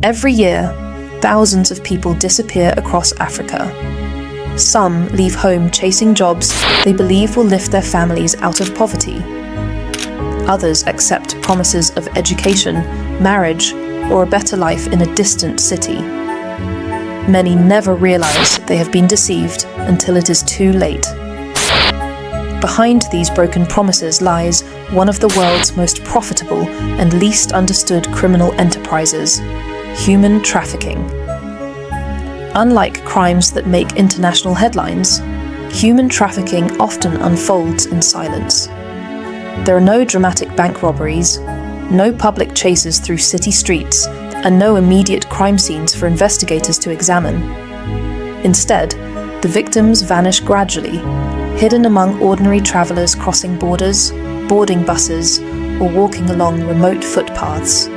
Every year, thousands of people disappear across Africa. Some leave home chasing jobs they believe will lift their families out of poverty. Others accept promises of education, marriage, or a better life in a distant city. Many never realize they have been deceived until it is too late. Behind these broken promises lies one of the world's most profitable and least understood criminal enterprises: human trafficking. Unlike crimes that make international headlines, human trafficking often unfolds in silence. There are no dramatic bank robberies, no public chases through city streets, and no immediate crime scenes for investigators to examine. Instead, the victims vanish gradually, hidden among ordinary travelers crossing borders, boarding buses, or walking along remote footpaths.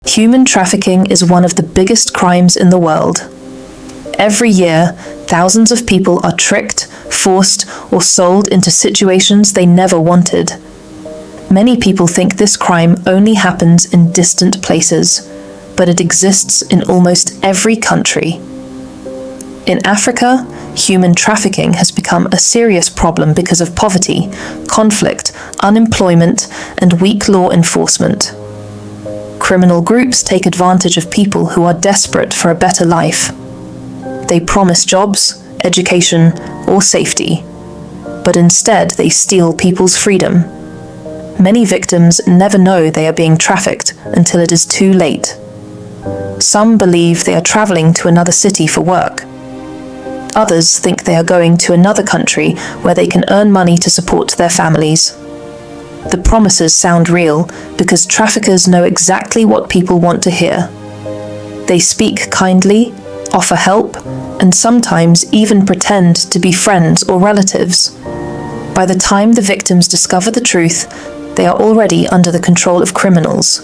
Human trafficking is one of the biggest crimes in the world. Every year, thousands of people are tricked, forced, or sold into situations they never wanted. Many people think this crime only happens in distant places, but it exists in almost every country. In Africa, human trafficking has become a serious problem because of poverty, conflict, unemployment, and weak law enforcement. Criminal groups take advantage of people who are desperate for a better life. They promise jobs, education, or safety, but instead they steal people's freedom. Many victims never know they are being trafficked until it is too late. Some believe they are traveling to another city for work. Others think they are going to another country where they can earn money to support their families. The promises sound real because traffickers know exactly what people want to hear. They speak kindly, offer help, and sometimes even pretend to be friends or relatives. By the time the victims discover the truth, they are already under the control of criminals.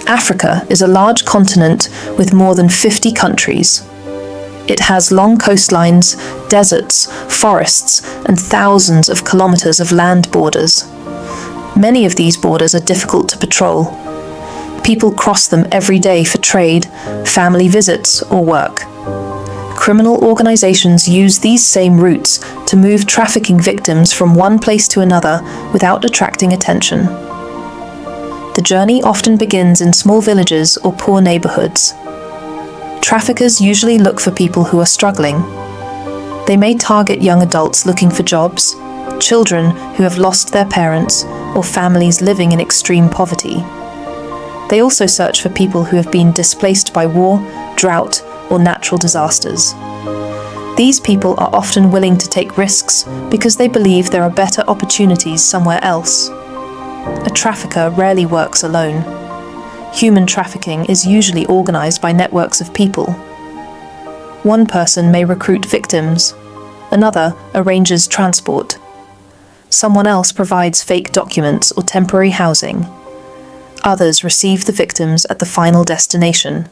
Africa is a large continent with more than 50 countries. It has long coastlines, deserts, forests, and thousands of kilometers of land borders. Many of these borders are difficult to patrol. People cross them every day for trade, family visits, or work. Criminal organizations use these same routes to move trafficking victims from one place to another without attracting attention. The journey often begins in small villages or poor neighborhoods. Traffickers usually look for people who are struggling. They may target young adults looking for jobs, children who have lost their parents, or families living in extreme poverty. They also search for people who have been displaced by war, drought, or natural disasters. These people are often willing to take risks because they believe there are better opportunities somewhere else. A trafficker rarely works alone. Human trafficking is usually organized by networks of people. One person may recruit victims, another arranges transport. Someone else provides fake documents or temporary housing. Others receive the victims at the final destination.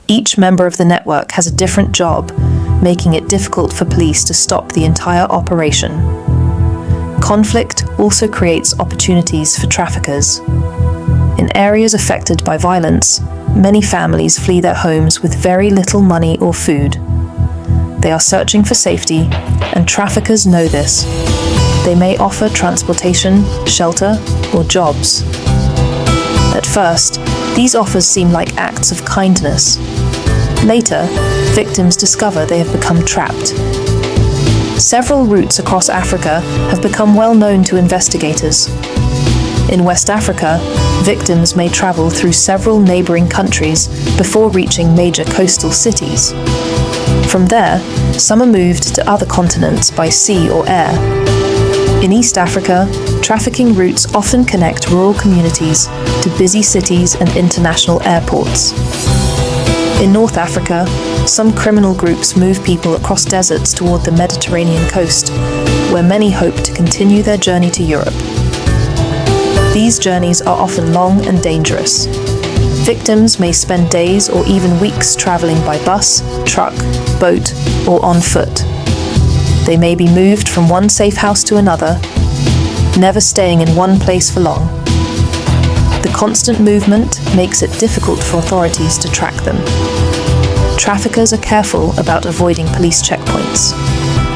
Each member of the network has a different job, making it difficult for police to stop the entire operation. Conflict also creates opportunities for traffickers. In areas affected by violence, many families flee their homes with very little money or food. They are searching for safety, and traffickers know this. They may offer transportation, shelter, or jobs. At first, these offers seem like acts of kindness. Later, victims discover they have become trapped. Several routes across Africa have become well known to investigators. In West Africa, victims may travel through several neighboring countries before reaching major coastal cities. From there, some are moved to other continents by sea or air. In East Africa, trafficking routes often connect rural communities to busy cities and international airports. In North Africa, some criminal groups move people across deserts toward the Mediterranean coast, where many hope to continue their journey to Europe. These journeys are often long and dangerous. Victims may spend days or even weeks traveling by bus, truck, boat, or on foot. They may be moved from one safe house to another, never staying in one place for long. The constant movement makes it difficult for authorities to track them. Traffickers are careful about avoiding police checkpoints.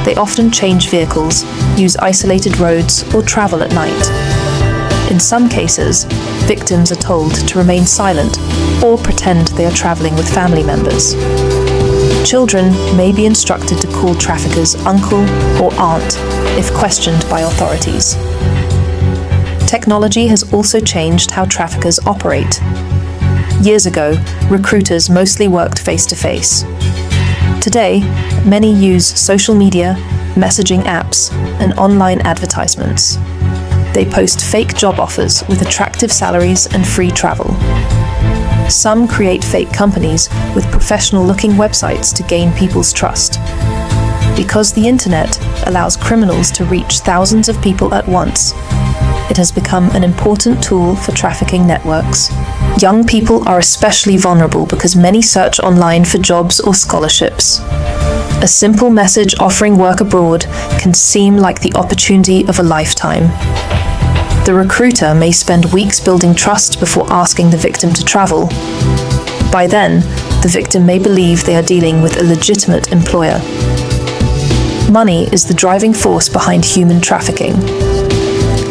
They often change vehicles, use isolated roads, or travel at night. In some cases, victims are told to remain silent or pretend they are traveling with family members. Children may be instructed to call traffickers uncle or aunt if questioned by authorities. Technology has also changed how traffickers operate. Years ago, recruiters mostly worked face-to-face. Today, many use social media, messaging apps, and online advertisements. They post fake job offers with attractive salaries and free travel. Some create fake companies with professional-looking websites to gain people's trust. Because the internet allows criminals to reach thousands of people at once, it has become an important tool for trafficking networks. Young people are especially vulnerable because many search online for jobs or scholarships. A simple message offering work abroad can seem like the opportunity of a lifetime. The recruiter may spend weeks building trust before asking the victim to travel. By then, the victim may believe they are dealing with a legitimate employer. Money is the driving force behind human trafficking.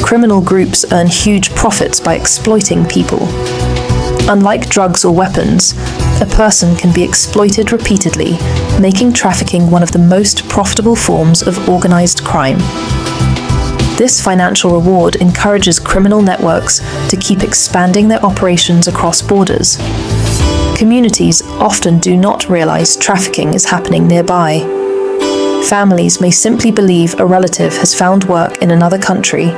Criminal groups earn huge profits by exploiting people. Unlike drugs or weapons, a person can be exploited repeatedly, making trafficking one of the most profitable forms of organized crime. This financial reward encourages criminal networks to keep expanding their operations across borders. Communities often do not realize trafficking is happening nearby. Families may simply believe a relative has found work in another country.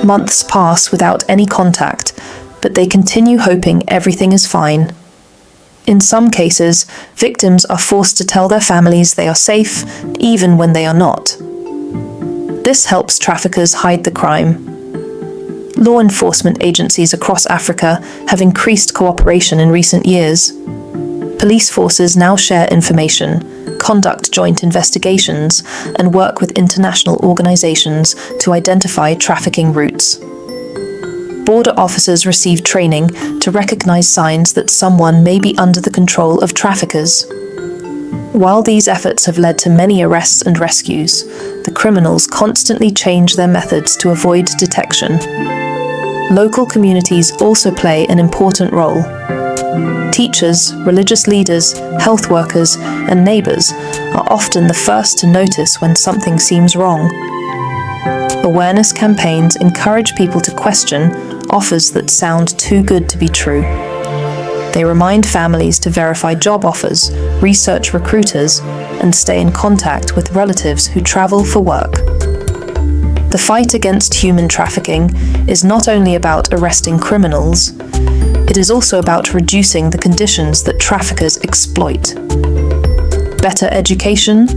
Months pass without any contact, but they continue hoping everything is fine. In some cases, victims are forced to tell their families they are safe, even when they are not. This helps traffickers hide the crime. Law enforcement agencies across Africa have increased cooperation in recent years. Police forces now share information, conduct joint investigations, and work with international organizations to identify trafficking routes. Border officers receive training to recognize signs that someone may be under the control of traffickers. While these efforts have led to many arrests and rescues, the criminals constantly change their methods to avoid detection. Local communities also play an important role. Teachers, religious leaders, health workers, and neighbors are often the first to notice when something seems wrong. Awareness campaigns encourage people to question offers that sound too good to be true. They remind families to verify job offers, research recruiters, and stay in contact with relatives who travel for work. The fight against human trafficking is not only about arresting criminals, it is also about reducing the conditions that traffickers exploit. Better education,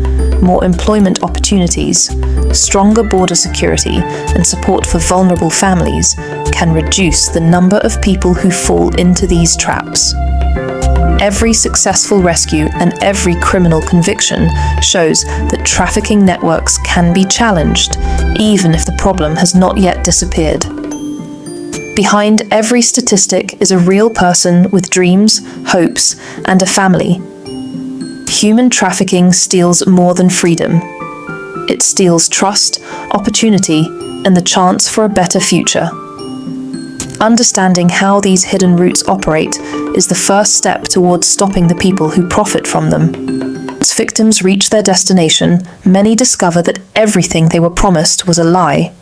more employment opportunities, stronger border security, and support for vulnerable families can reduce the number of people who fall into these traps. Every successful rescue and every criminal conviction shows that trafficking networks can be challenged, even if the problem has not yet disappeared. Behind every statistic is a real person with dreams, hopes, and a family. Human trafficking steals more than freedom. It steals trust, opportunity, and the chance for a better future. Understanding how these hidden routes operate is the first step towards stopping the people who profit from them. As victims reach their destination, many discover that everything they were promised was a lie.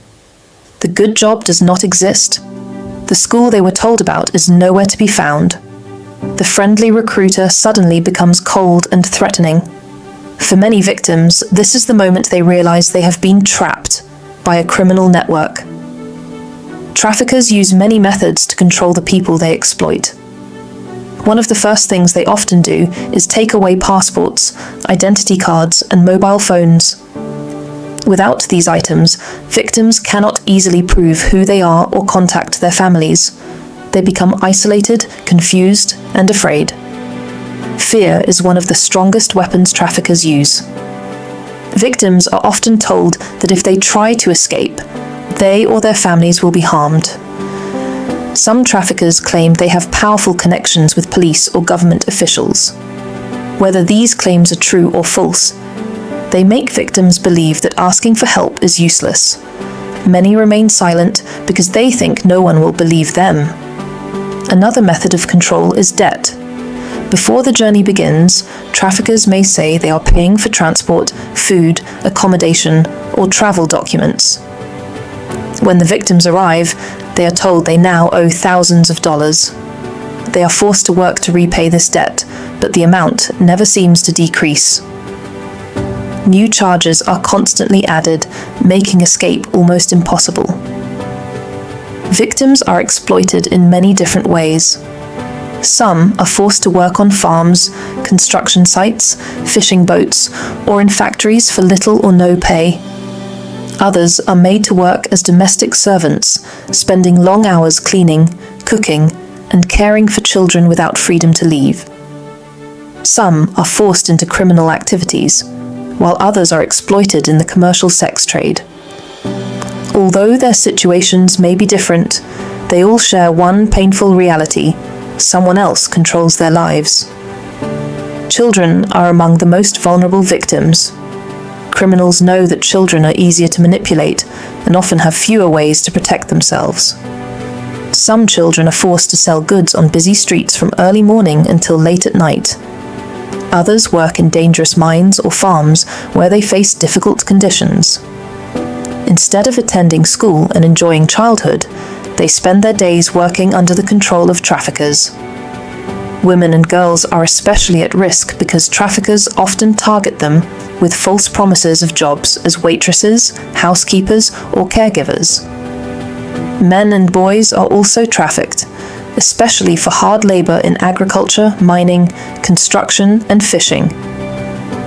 The good job does not exist. The school they were told about is nowhere to be found. The friendly recruiter suddenly becomes cold and threatening. For many victims, this is the moment they realize they have been trapped by a criminal network. Traffickers use many methods to control the people they exploit. One of the first things they often do is take away passports, identity cards, and mobile phones. Without these items, victims cannot easily prove who they are or contact their families. They become isolated, confused, and afraid. Fear is one of the strongest weapons traffickers use. Victims are often told that if they try to escape, they or their families will be harmed. Some traffickers claim they have powerful connections with police or government officials. Whether these claims are true or false, they make victims believe that asking for help is useless. Many remain silent because they think no one will believe them. Another method of control is debt. Before the journey begins, traffickers may say they are paying for transport, food, accommodation, or travel documents. When the victims arrive, they are told they now owe thousands of dollars. They are forced to work to repay this debt, but the amount never seems to decrease. New charges are constantly added, making escape almost impossible. Victims are exploited in many different ways. Some are forced to work on farms, construction sites, fishing boats, or in factories for little or no pay. Others are made to work as domestic servants, spending long hours cleaning, cooking, and caring for children without freedom to leave. Some are forced into criminal activities, while others are exploited in the commercial sex trade. Although their situations may be different, they all share one painful reality: someone else controls their lives. Children are among the most vulnerable victims. Criminals know that children are easier to manipulate and often have fewer ways to protect themselves. Some children are forced to sell goods on busy streets from early morning until late at night. Others work in dangerous mines or farms where they face difficult conditions. Instead of attending school and enjoying childhood, they spend their days working under the control of traffickers. Women and girls are especially at risk because traffickers often target them with false promises of jobs as waitresses, housekeepers, or caregivers. Men and boys are also trafficked, especially for hard labor in agriculture, mining, construction, and fishing.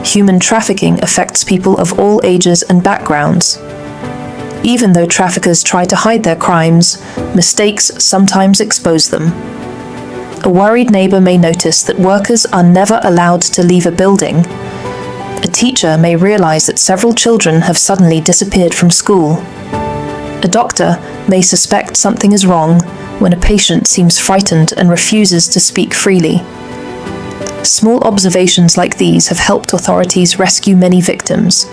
Human trafficking affects people of all ages and backgrounds. Even though traffickers try to hide their crimes, mistakes sometimes expose them. A worried neighbor may notice that workers are never allowed to leave a building. A teacher may realize that several children have suddenly disappeared from school. A doctor may suspect something is wrong when a patient seems frightened and refuses to speak freely. Small observations like these have helped authorities rescue many victims.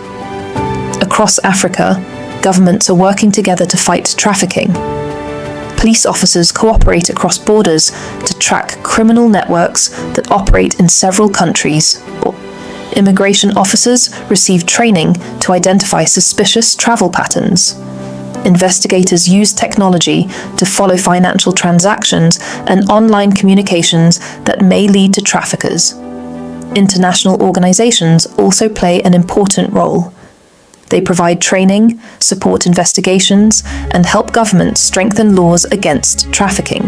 Across Africa, governments are working together to fight trafficking. Police officers cooperate across borders to track criminal networks that operate in several countries. Immigration officers receive training to identify suspicious travel patterns. Investigators use technology to follow financial transactions and online communications that may lead to traffickers. International organizations also play an important role. They provide training, support investigations, and help governments strengthen laws against trafficking.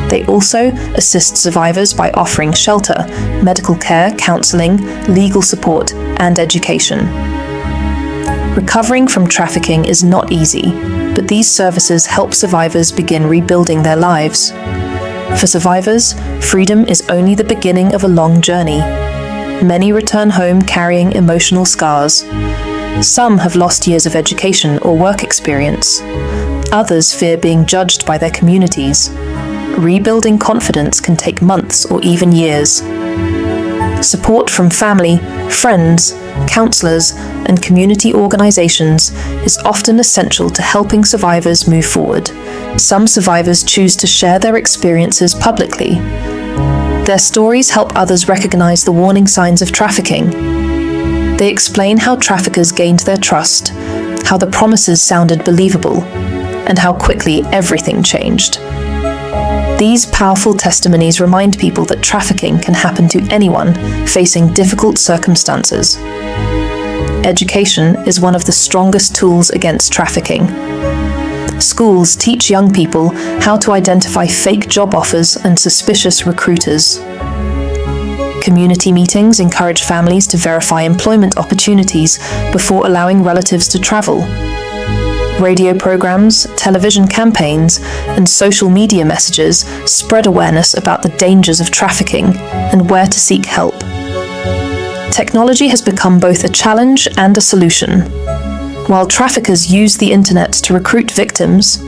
They also assist survivors by offering shelter, medical care, counseling, legal support, and education. Recovering from trafficking is not easy, but these services help survivors begin rebuilding their lives. For survivors, freedom is only the beginning of a long journey. Many return home carrying emotional scars. Some have lost years of education or work experience. Others fear being judged by their communities. Rebuilding confidence can take months or even years. Support from family, friends, counselors, and community organizations is often essential to helping survivors move forward. Some survivors choose to share their experiences publicly. Their stories help others recognize the warning signs of trafficking. They explain how traffickers gained their trust, how the promises sounded believable, and how quickly everything changed. These powerful testimonies remind people that trafficking can happen to anyone facing difficult circumstances. Education is one of the strongest tools against trafficking. Schools teach young people how to identify fake job offers and suspicious recruiters. Community meetings encourage families to verify employment opportunities before allowing relatives to travel. Radio programs, television campaigns, and social media messages spread awareness about the dangers of trafficking and where to seek help. Technology has become both a challenge and a solution. While traffickers use the internet to recruit victims,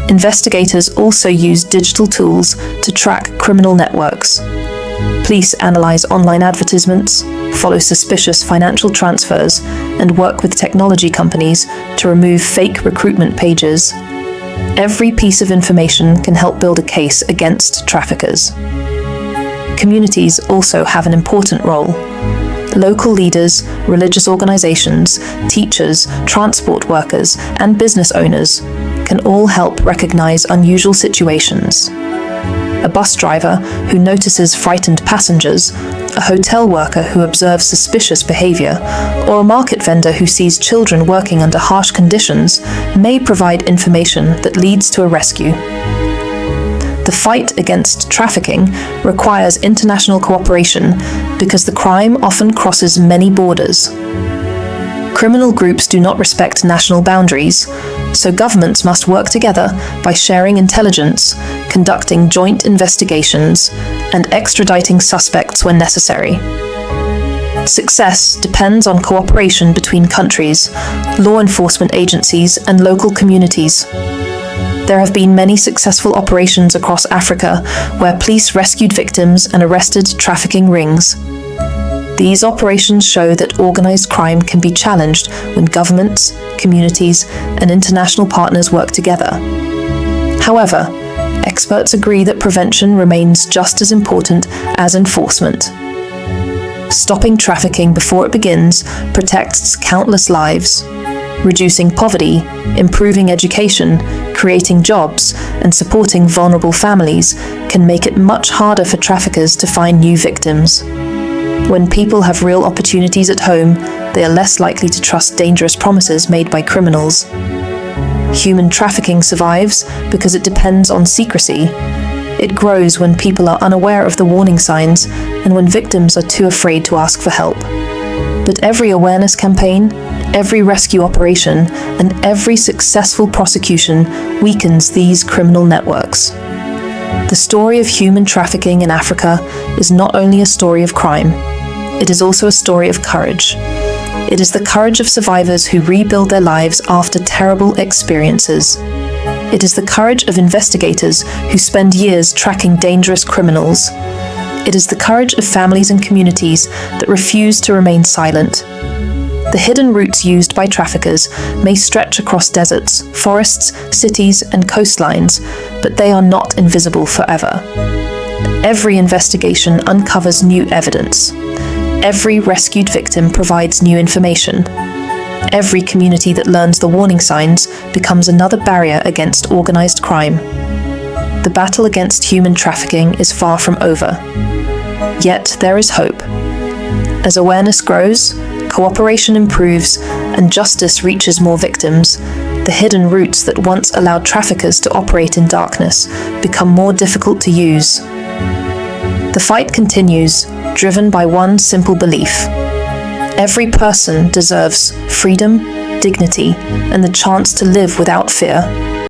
investigators also use digital tools to track criminal networks. Police analyze online advertisements, follow suspicious financial transfers, and work with technology companies to remove fake recruitment pages. Every piece of information can help build a case against traffickers. Communities also have an important role. Local leaders, religious organizations, teachers, transport workers, and business owners can all help recognize unusual situations. A bus driver who notices frightened passengers, a hotel worker who observes suspicious behavior, or a market vendor who sees children working under harsh conditions may provide information that leads to a rescue. The fight against trafficking requires international cooperation because the crime often crosses many borders. Criminal groups do not respect national boundaries, so governments must work together by sharing intelligence, conducting joint investigations, and extraditing suspects when necessary. Success depends on cooperation between countries, law enforcement agencies, and local communities. There have been many successful operations across Africa where police rescued victims and arrested trafficking rings. These operations show that organized crime can be challenged when governments, communities, and international partners work together. However, experts agree that prevention remains just as important as enforcement. Stopping trafficking before it begins protects countless lives. Reducing poverty, improving education, creating jobs, and supporting vulnerable families can make it much harder for traffickers to find new victims. When people have real opportunities at home, they are less likely to trust dangerous promises made by criminals. Human trafficking survives because it depends on secrecy. It grows when people are unaware of the warning signs and when victims are too afraid to ask for help. But every awareness campaign, every rescue operation, and every successful prosecution weakens these criminal networks. The story of human trafficking in Africa is not only a story of crime, it is also a story of courage. It is the courage of survivors who rebuild their lives after terrible experiences. It is the courage of investigators who spend years tracking dangerous criminals. It is the courage of families and communities that refuse to remain silent. The hidden routes used by traffickers may stretch across deserts, forests, cities, and coastlines, but they are not invisible forever. Every investigation uncovers new evidence. Every rescued victim provides new information. Every community that learns the warning signs becomes another barrier against organized crime. The battle against human trafficking is far from over. Yet there is hope. As awareness grows, cooperation improves, and justice reaches more victims, the hidden routes that once allowed traffickers to operate in darkness become more difficult to use. The fight continues, driven by one simple belief. Every person deserves freedom, dignity, and the chance to live without fear.